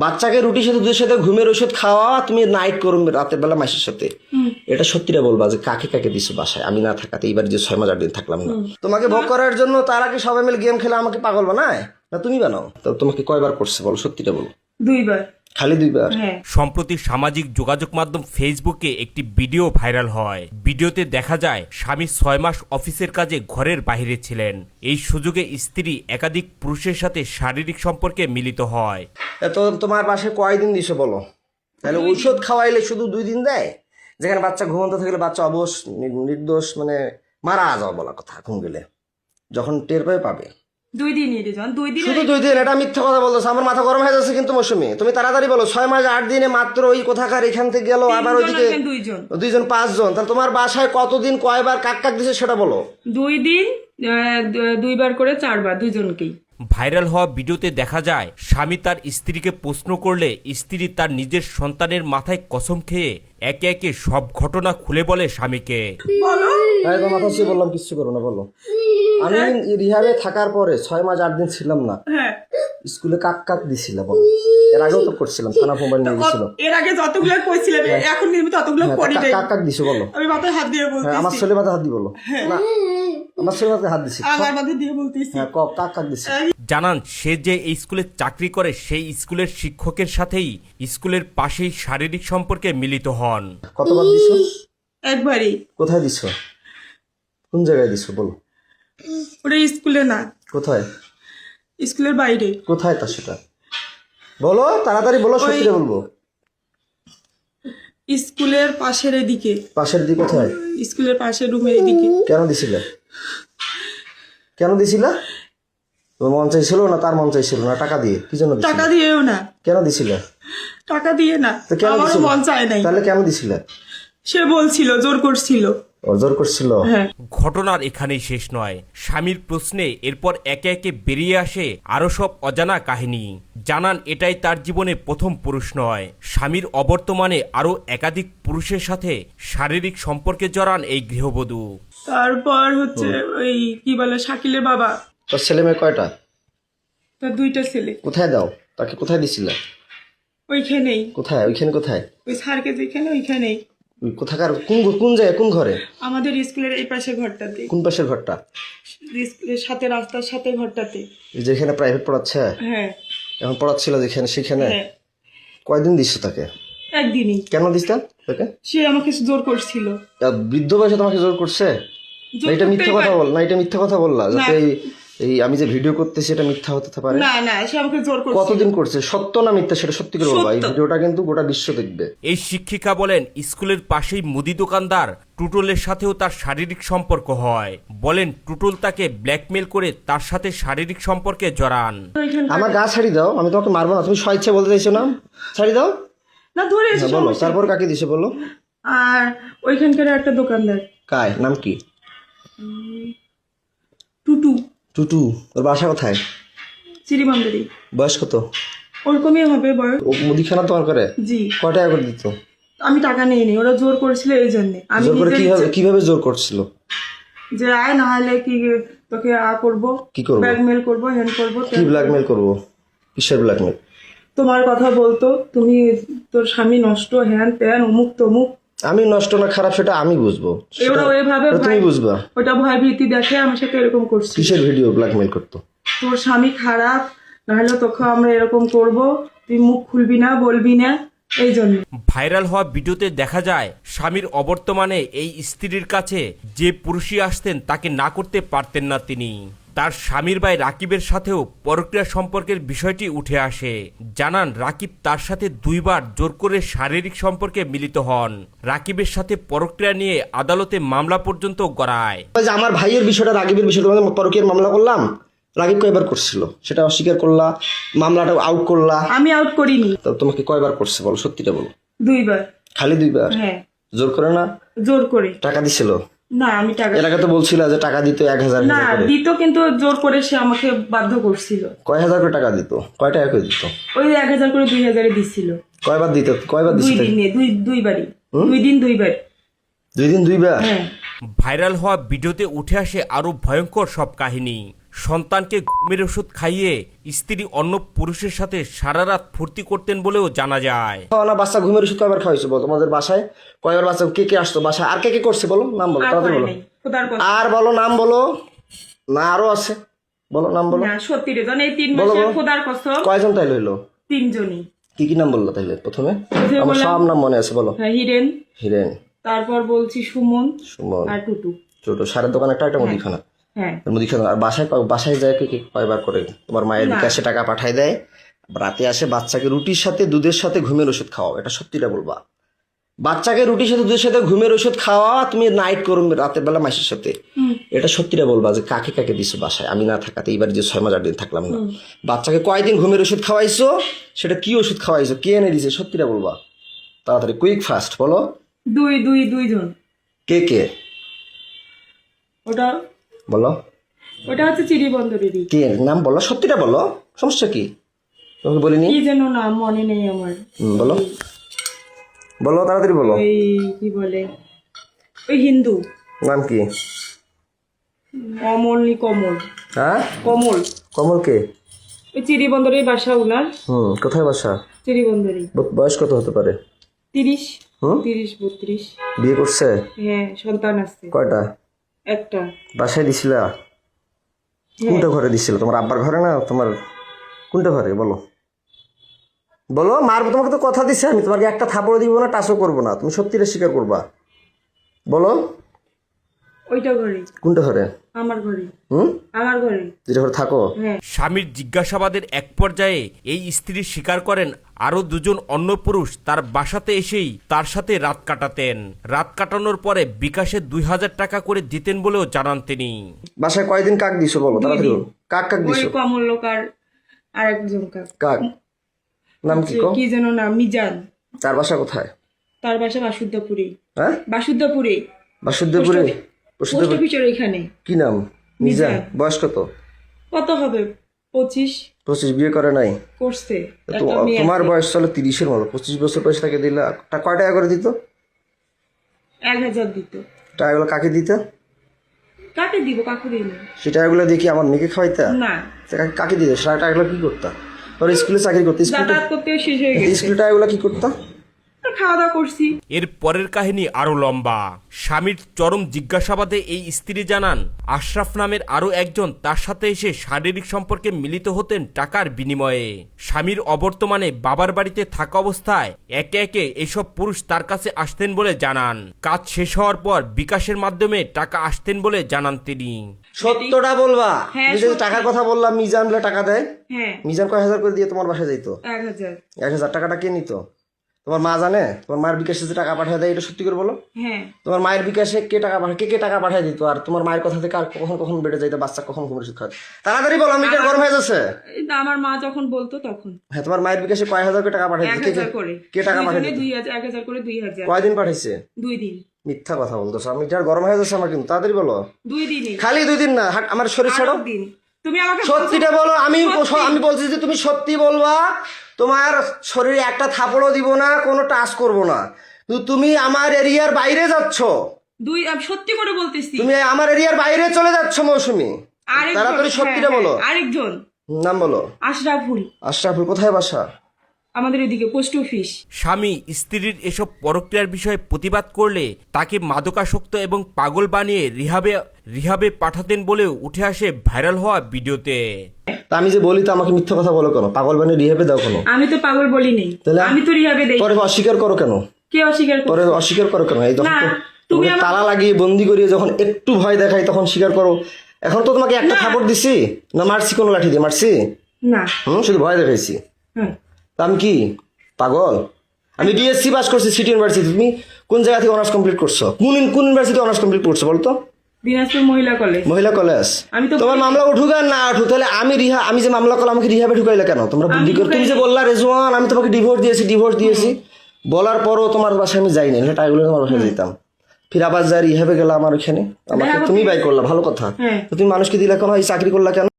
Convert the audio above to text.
বাচ্চাকে রুটির সাথে দুধের সাথে ঘুমের ওষুধ খাওয়া, তুমি নাইট করো রাতের বেলা মাসের সাথে। এটা সত্যিটা বলবা যে কাকে কাকে দিছো বাসায়, আমি না থাকাতে এইবার যে 6 মাস 8 দিন থাকলাম না। তোমাকে ভোগ করার জন্য তারা কি সবাই মিলে গেম খেলে আমাকে পাগল বানায়, না তুমি বানাও? তো তোমাকে কয়বার করছে বলো, সত্যিটা বলো। 2 বার। খালি 2 বার? সম্প্রতি সামাজিক যোগাযোগ মাধ্যম ফেসবুকে একটি ভিডিও ভাইরাল হয়। ভিডিওতে দেখা যায় স্বামী 6 মাস অফিসের কাজে ঘরের বাইরে ছিলেন। এই সুযোগে স্ত্রী একাধিক পুরুষের সাথে শারীরিক সম্পর্কে মিলিত হয়। তো তোমার পাশে কয়দিন দিছো বলো? তাহলে ঔষধ খাওয়াইলে শুধু 2 দিন দেয়, যেখানে বাচ্চা ঘুমন্ত থাকলে বাচ্চা অবশ নির্দোষ মানে মারা যাওয়া বলা কথা, ঘুম গেলে যখন টের পাবে 2 দিনই রে জান, 2 দিন। শুধু 2 দিন? এটা মিথ্যা কথা বলতেছে, আমার মাথা গরম হয়ে যাচ্ছে কিন্তু মৌসুমী। তুমি তাড়াতাড়ি বলো, 6 মাস 8 দিনে মাত্র ওই কোথাকার এখান থেকে গেল, আবার ওইদিকে 2 জন 5 জন, তাহলে তোমার বাসায় কতদিন কয়বার কাক কাক দিছে সেটা বলো। 2 দিন 2 বার করে 4 বার, দুজনকেই। ভাইরাল হওয়া ভিডিওতে দেখা যায় স্বামী তার স্ত্রীকে প্রশ্ন করলে স্ত্রী তার নিজের সন্তানের মাথায় কসম খেয়ে একে একে সব ঘটনা খুলে বলে স্বামীকে। বলো। মাথা ছুঁয়ে বললাম কিচ্ছু করো না, বলো। আমি রিহাবে থাকার পরে 6 মাস 8 দিন ছিলাম না, স্কুলে কাক কাক দিছিলাম, বলো। এর আগেও তো করছিলাম, থানা মোবাইল নিয়ে গেছিল। এর আগে যতগুলো কইছিলাম, এখন কিন্তু ততগুলো করি নাই। কাক কাক দিছো বলো। আমি মাথায় হাত দিয়ে বলতেছি। আমার ছেলে মাথায় হাত দি বলো। না, আমার ছেলে মাথায় হাত দিছি। আমার মাথায় দিয়ে বলতেছি। হ্যাঁ, কাক কাক দিছি। জানান সে যে এই স্কুলে চাকরি করে সেই স্কুলের শিক্ষকের সাথেই স্কুলের পাশেই শারীরিক সম্পর্কে মিলিত হন। কতবার দিছো? একবারই। কোথায় দিছো? কোন জায়গায় দিছো বলো। ওটা স্কুলে না। কোথায়? স্কুলের বাইরে। কোথায় তা সেটা বলো, তাড়াতাড়ি বলো, সত্যিটা বলবো। স্কুলের পাশের এদিকে। পাশের দিকে কোথায়? স্কুলের পাশের রুমের এদিকে। কেন দিছিলে? কেন দিছিলা? তোমার মন চাইছিল না তার মন চাইছিল না? টাকা দিয়ে? কি জন্য দিছিলে? টাকা দিয়েও না। কেন দিছিলে? টাকা দিয়ে না, তো কেন আমারও দিছিলে? মন চায় নাই। তাহলে কেন দিছিলে? সে বলছিল, জোর করছিল। জোর করছিল? হ্যাঁ। ঘটনার এখানেই শেষ নয়। স্বামীর প্রশ্নে এরপর একে একে বেরিয়ে আসে আরো সব অজানা কাহিনী। জানান এটাই তার জীবনে প্রথম পুরুষ নয়। স্বামীর অবর্তমানে আরো একাধিক পুরুষের সাথে শারীরিক সম্পর্কে জড়ান এই গৃহবধূ। তারপর হচ্ছে ওই কি বলে শাকিলের বাবা। তোর ছেলে মেয়ে কয়টা? তার 2টা ছেলে। কোথায় দাও তাকে? কোথায় দিছিলে? ওইখানেই। কোথায়? ওইখানে কোথায়? ওই স্যারকে যেখানে ওইখানেই। কোথাকার? কোন জায়গায়? কোন ঘরে? আমাদের স্কুলের এই পাশে ঘরটাতে। কোন পাশের ঘরটা? স্কুলের সাথে, রাস্তার সাথে ঘরটাতে। যেখানে প্রাইভেট পড়াচ্ছে? হ্যাঁ। এখন পড়াচ্ছিল যেখানে, সেখানে? হ্যাঁ। কয়দিন দিছো তাকে? একদিনই। কেন দিস তাকে? সে আমাকে জোর করছিল। বৃদ্ধ বয়সে তোমাকে জোর করছে? না এটা মিথ্যা কথা বল, না এটা মিথ্যা কথা বললা যাতে এই আমি যে ভিডিও করতেছি এটা মিথ্যা হতে পারে। না না, সে আমাকে জোর করছিল। কতদিন করছে? সত্য না মিথ্যা সেটা সত্যি করে বলবা। এই ভিডিওটা কিন্তু গোটা বিশ্ব দেখবে। এই শিক্ষিকা বলেন স্কুলের পাশেই মুদি দোকানদার টুটলের সাথেও তার শারীরিক সম্পর্ক হয়। বলেন টুটল তাকে ব্ল্যাকমেল করে তার সাথে শারীরিক সম্পর্কে জড়ান। আমার গা ছাড়ি দাও, আমি তোমাকে মারবো না, তুমি স্বেচ্ছা বলতে চাইছো না? ছাড়ি দাও না, ধরে না, বলো। তারপর কাকে দিছে বলো? আর ওইখানকার একটা দোকানদার। কায় নাম কি? টুটু। টুটু। ওর বাসা কোথায়? চিরিবান্ধরি। বয়স কত? ওরকমই হবে বয়স। ও মুদিখানা তোমার করে? জি। কয় টাকা করে দিত? আমি টাকা নেই নি, ওরা জোর করেছিল এই জন্য। আমি জোর করে কিভাবে জোর করছিল? যে আয় না হলে কি তোকে করবো, কি করবো? ব্ল্যাকমেল করবো, হ্যান্ড করবো। কি ব্ল্যাকমেল করবো? কিসের ব্ল্যাকমেল? তোমার কথা বলতো, তুমি তোর স্বামী নষ্ট, হ্যান ত্যান, অমুক তমুক। আমি নষ্ট না খারাপ সেটা আমি বুঝবো, ওরা ওইভাবে তুমি বুঝবা। ওটা ভয় ভীতি দেখে আমার সাথে এরকম করছে। কিসের ভিডিও ব্ল্যাকমেল করতো? তোর স্বামী খারাপ, নাহলে তোকে আমরা এরকম করব, তুই মুখ খুলবি না, বলবি না, এই জন্য। ভাইরাল হওয়া ভিডিওতে দেখা যায় স্বামীর অবর্তমানে এই স্ত্রীর কাছে যে পুরুষই আসতেন তাকে না করতে পারতেন না তিনি। তার স্বামীর ভাই রাকিবের সাথেও পরক্রিয়া সম্পর্কের বিষয়টি উঠে আসে। জানান রাকিব তার সাথে 2 বার জোর করে শারীরিক সম্পর্কে মিলিত হন। রাকিবের সাথে পরক্রিয়া নিয়ে আদালতে মামলা পর্যন্ত গড়ায়। আমার ভাইয়ের বিষয়টা, রাকিবের বিষয়টা পরকীয়ার মামলা করলাম, রাকিব কয়বার করছিল সেটা অস্বীকার করলা, মামলাটা আউট করলা। আমি আউট করিনি। তো তোমাকে কয়বার করছে বলো, সত্যিটা বলো। 2 বার। খালি 2 বার? হ্যাঁ। জোর করে না? জোর করে। টাকা দিছিল? না, আমি টাকা। এর আগে তো বলছিল যে টাকা দিত 1000 না দিত, কিন্তু জোর করে সে আমাকে বাধ্য করছিল। কয় হাজার করে টাকা দিত? কয় টাকা করে দিত? ওই 1000 করে 2000 দিছিল। কয়বার দিত? কয়বার 2 দিছিল? দিনে 2 বারই। 2 দিন 2 বার। 2 দিন 2 বার? হ্যাঁ। ভাইরাল হওয়া ভিডিওতে উঠে আসে আরো ভয়ঙ্কর সব কাহিনী। সন্তানকে ঘুমের ওষুধ খাইয়ে স্ত্রী অন্য পুরুষের সাথে সারা রাত ফুর্তি করতেন বলেও জানা যায়। না বাচ্চা ঘুমের ওষুধ কয়বার খাওয়াইছো বলো? তোমাদের বাসায় কয়বার বাচ্চা কে কে আসতো বাসায়? আর কে কে করছে বলো? নাম বলো, আর তাড়াতাড়ি করে বলো। নাই, খোদার কসম। আর বলো, নাম বলো। না আরো আছে, বলো নাম বলো। না সত্যি রে, এই 3 বলো, মাসে বলো। খোদার কসম কয়জন তাইলে হইলো? 3 জনই। কি কি নাম বললো তাইলে প্রথমে? প্রথমে আমার বললাম- সব নাম মনে আছে, বলো। হ্যাঁ, হিরেন, হিরেন, তারপর বলছি সুমন সুমন, আর টুটু। ছোট সারের দোকান একটা মুদিখানা। হ্যাঁ, মুদিখানা। আর বাসায় যায় কে কে কয়বার করে? তোমার মায়ের বিকাশে টাকা পাঠায় দেয়, রাতে আসে বাচ্চাকে রুটির সাথে দুধের সাথে ঘুমের ওষুধ খাওয়াও, এটা সত্যিটা বলবা। বাচ্চাকে রুটির সাথে দুধের সাথে ঘুমের ওষুধ খাওয়া, তুমি নাইট করো রাতের বেলা মাসের সাথে, এটা সত্যিটা বলবা যে কাকে কাকে দিছো বাসায় আমি না থাকাতে? এইবার যে 6 মাস 8 দিন থাকলাম না, বাচ্চাকে কয়দিন ঘুমের ওষুধ খাওয়াইছো? সেটা কি ওষুধ খাওয়াইছো? কে এনে দিছে? সত্যিটা বলবা, তাড়াতাড়ি, কুইক ফাস্ট বলো। 2 জন। কে কে ওটা বলো। হচ্ছে চিরিবন্দরেরই। কে নাম বলো, সত্যিটা বলো, সমস্যা কি? তোমাকে বলিনি? কি যেন নাম মনে নেই আমার। বলো বলো, তাড়াতাড়ি বলো। ওই কি বলে, ওই হিন্দু নাম কি? অমল কমল। হ্যাঁ, কমল। কমল কে? ওই চিরিবন্দরের বাসা উনার। কোথায় বাসা? চিরিবন্দরেই। বয়স কত হতে পারে? 30 হুম 32। বিয়ে করছে? হ্যাঁ, সন্তান আছে কয়টা? একটা। বাসায় দিছিলা? কোনটা ঘরে দিছিল? তোমার আব্বার ঘরে না তোমার কোনটা ঘরে বলো? বলো, মারবো তোমাকে তো কথা দিছে আমি, তোমাকে একটা থাপড় দিব না, টাচও করবো না, তুমি সত্যিটা স্বীকার করবা, বলো। ওইটা ঘরে। কোনটা ঘরে? আমার ঘরে। হুম আমার ঘরে। যেটা ঘরে থাকো? হ্যাঁ। স্বামীর জিজ্ঞাসাবাদের এক পর্যায়ে এই স্ত্রী স্বীকার করেন আরো 2 জন অন্য পুরুষ তার বাসাতে এসেই তার সাথে রাত কাটাতেন। রাত কাটানোর পরে বিকাশে 2000 টাকা করে দিতেন বলেও জানান তিনি। বাসায় কয়দিন কাক দিছো বলো, তাড়াতাড়ি বলো। কাক ওই দিছো? কমল লোক আর একজন কাক নাম কি? কি যেন নাম, মিজান। তার বাসা কোথায়? তার বাসা বাসুদ্ধপুরে। হ্যাঁ, বাসুদ্ধপুরে। বাসুদেবপুরে। পোস্ট অফিসের ওইখানে। কি নাম? মিজান। বয়স কত? কত হবে? 25। 25। বিয়ে করে নাই? করছে। তো একটা মেয়ে তোমার আছে। বয়স চলো 30-এর মতো, 25 বছর বয়স তাকে দিলা, কয় টাকা করে দিত? 1000 দিত। টাকাগুলো কাকে দিত? কাকে দিব, কাকে দিই না। সেই টাকাগুলো দিয়ে কি আমার মেয়েকে খাওয়াইতা? না, কাকে দিত? সেই টাকাগুলো কি করতা? ওর স্কুলে চাকরি করতে, যাতায়াত করতে শেষ হয়ে গেছে। স্কুলে টাকাগুলো কি করতা? আর খাওয়া দাওয়া করছি। এর পরের কাহিনী আরো লম্বা। স্বামীর চরম জিজ্ঞাসাবাদে এই স্ত্রী জানান আশরাফ নামের আরো একজন তার সাথে এসে শারীরিক সম্পর্কে মিলিত হতেন টাকার বিনিময়ে। স্বামীর অবর্তমানে বাবার বাড়িতে থাকা অবস্থায় একে একে এসব পুরুষ তার কাছে আসতেন বলে জানান। কাজ শেষ হওয়ার পর বিকাশের মাধ্যমে টাকা আসতেন বলে জানান তিনি। সত্যটা বলবা। হ্যাঁ, আমি যে টাকার কথা বললাম, মিজান বলে টাকা দেয়। হ্যাঁ, মিজান কয় হাজার করে দিয়ে তোমার বাসায় যাইতো? 1000। 1000 টাকাটা কে নিত? তোমার মা জানে? তোমার মায়ের বিকাশে যে টাকা পাঠিয়ে দেয়, এটা সত্যি করে বলো। হ্যাঁ। তোমার মায়ের বিকাশে কে টাকা পাঠায়? কে টাকা পাঠিয়ে দিত? আর তোমার মায়ের কথা থেকে আর কখন কখন বেড়ে যাইতো? বাচ্চা কখন ঘুমের ওষুধ খায়? তাড়াতাড়ি বলো, আমি গরম হয়ে যাচ্ছে। আমার মা যখন বলতো তখন হ্যাঁ, তোমার মায়ের বিকাশে কয় হাজার করে টাকা পাঠিয়ে দিত? 1000 করে। কে টাকা পাঠিয়ে দিত? 1000 করে 2000। কয়দিন পাঠাইছে? 2 দিন। মিথ্যা কথা বলতেছো, আমি যার গরম হয়ে যাচ্ছে আমার কিন্তু, তাড়াতাড়ি বলো। 2 দিনই। খালি 2 দিন না, আমার শরীর ছাড়ো। 8 দিন। তুমি আমাকে সত্যিটা বলো। আমি বলছি যে তুমি সত্যি বলবা, তোমার শরীরে একটা থাপড়ও দিব না, কোনো টাচ করব না। কিন্তু তুমি আমার এরিয়ার বাইরে যাচ্ছ। আমি সত্যি করে বলতেছি। তুমি আমার এরিয়ার বাইরে চলে যাচ্ছ মৌসুমী। তাড়াতাড়ি সত্যিটা বলো। আরেকজন নাম বলো। আশরাফুল। আশরাফুল কোথায় বাসা? আমাদের এদিকে পোস্ট অফিস। স্বামী স্ত্রীর এসব পরক্রিয়ার বিষয়ে প্রতিবাদ করলে তাকে মাদকাসক্ত এবং পাগল বানিয়ে রিহাবে পাঠাতেন বলেও উঠে আসে ভাইরাল হওয়া ভিডিওতে। তা আমি যে বলি, তো আমাকে মিথ্যা কথা বলো কেন? পাগল বানিয়ে রিহাবে দাও কেন? আমি তো পাগল বলি নেই, আমি তো রিহাবে দেই। পরে অস্বীকার করো কেন? কে অস্বীকার করে? পরে অস্বীকার করো কেন? এই যখন না, তুমি তুমি তালা লাগিয়ে বন্দি করিয়ে যখন একটু ভয় দেখাই তখন স্বীকার করো। এখন তো তোমাকে একটা থাপড় দিছি না, মারছি কোনো লাঠি দিয়ে মারছি? না। শুধু ভয় দেখাইছি। হ্যাঁ। তা আমি কি পাগল? আমি ডিএসসি পাস করছি সিটি ইউনিভার্সিটি। তুমি কোন জায়গা থেকে অনার্স কমপ্লিট করছো? কোন ইউনিভার্সিটি অনার্স কমপ্লিট করছো বলতো? দিনাজপুর মহিলা কলেজ। মহিলা কলেজ। আমি তো তোমার মামলা উঠুক আর না উঠুক, তাহলে আমি যে মামলা করলাম, আমাকে রিহাবে ঢুকাইলে কেন তোমরা? বুদ্ধি করে তুমি যে বললা রেজওয়ান আমি তোমাকে ডিভোর্স দিয়েছি বলার পরও তোমার বাসায় আমি যাই না, টাইগুলো তোমার বাসায় যেতাম। ফির আবার যাই রিহাবে গেলাম আমার ওখানে, আমাকে তুমি বাই করলা, ভালো কথা। তো তুমি মানুষকে দিলা কেন? এই চাকরি করলা কেন?